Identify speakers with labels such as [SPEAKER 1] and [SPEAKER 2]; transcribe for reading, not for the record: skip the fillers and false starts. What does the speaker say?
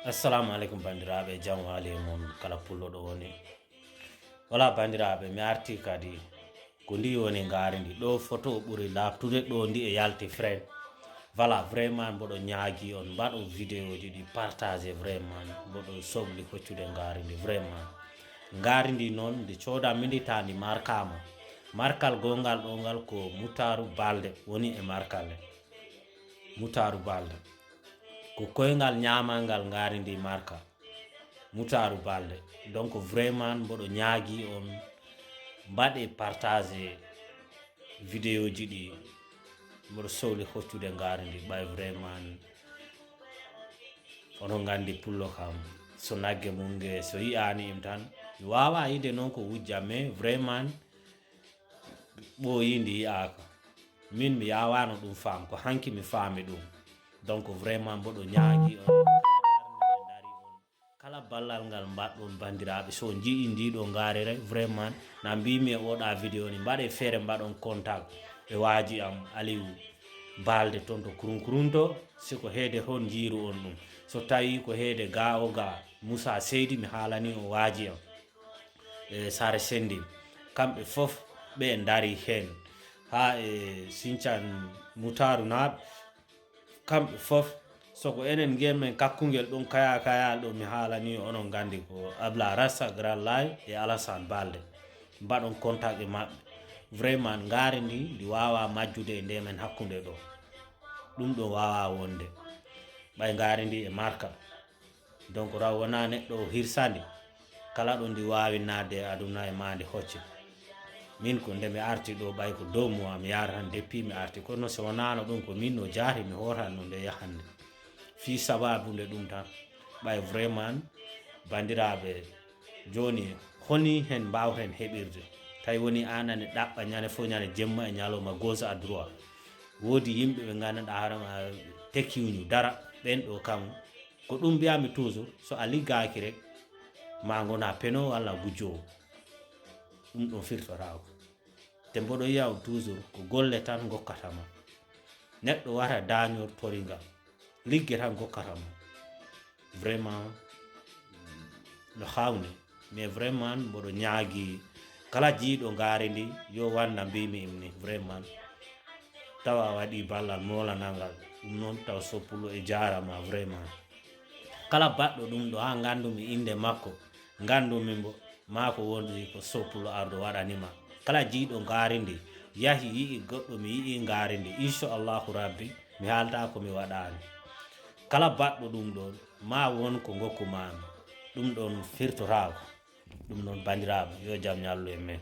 [SPEAKER 1] Assalamu alaikum bandiraɓe, jam wali mon kala pullo ɗo woni. Wala bandiraɓe, mi arti kadi ko ndi woni ngari ndi ɗo photo ɓuri labtude ɗo ndi e yalti friend. Voilà, vraiment mboɗo ñaagi on mbaɗo vidéo ji ɗi partage vraiment mboɗo sohli hoccude ngari ndi vraiment. Ngari ndi noon ndi coda mindita ndi markama. Markal gongal ɗo ngal ko Mutaru Balde woni e markal Mutaru Balde. Ko koyngal ñamangal ngari ndi marka Mutaru Balde. Donc vraiment mboɗo ñaagi on mbaɗe partage vidéo ji ɗi mboɗo sohli hoccude ngari ndi ɓay vraiment onon gandi pullo kam so nagge munge so yi'ani im tan mi wawa yide noon ko wujja mais vraiment ɓooyi ndi yi'aka min mi yawano ɗum faam ko hanki mi faami ɗum. Donc vraiment mboɗo ñaagi on kala ballal ngal mbaɗɗon bandiraɓe so jii ndiɗo ngari rek vraiment na mbimi e oɗa vidéo ni mbaɗe feere mbaɗon contact e waaji am Aliou Balde toon to kurunkurunto siko heede hon jiiru on ɗum so tawi ko heede ga o ga Moussa Seydi mi haalani o waaji am e Sare Sendi kamɓe fof ɓe dari hen ha e Sinthiane Mutaru naɓe kamɓe fof soko enen gemen kakkungel ɗum kayal ɗo mi haalani onon gandi ko Abla Rassa Grand Laye e Alassane Balde mbaɗon contact e maɓɓe vraiment ngari ndi wawa majjude e ndemen hakkude ɗo ɗum ɗo wawa wonde ɓay ngari ndi e marka. Donc raw wona neɗɗo hirsandi kala ɗo ndi wawi nadde e aduna e mande hocce min ko nde mi arti ɗo ɓay ko 2 mois mi yara han depuis mi arti kono so wonano ɗum ko min no jaari mi hotanno nde yahande fi sababude ɗum tan ɓay vraiment bandiraɓe joni honi hen mbawten heɓirde tawi woni anane ɗaɓɓa ñande fo ñande jemma e ñalowma gauche à droit woodi yimɓe ɓe ganduɗa harama tekkiwñu dara ɓen ɗo kam ko ɗum mbiyami toujours so a liggaki rek ma gona peno walla gujjowo ɗum ɗon firtorako te mboɗo yiya toujours ko golle tan gokkatama neɗɗo wara dañor torigal ligge tan gokkatama vraiment no hawni mais vraiment mboɗo ñaagi kala jiiɗo ngari ndi yo wanda mbimi imni vraiment tawa waɗi ballal molanal ngal ɗum noon taw soppulo e jarama vraiment kala baɗɗo ɗum ɗo ha gandumi inde makko gandumi mbo mako wonɗi ko soppulo ardo waɗanima kala jiiɗo ngari ndi yahi yii goɗɗo mi yii ngari ndi inchallahu rabbi mi haalta komi waɗani kala baɗɗo ɗum ɗon ma won ko gokkumami ɗum ɗon firtorako ɗum noon bandiraɓe yo jaam ñallu e men.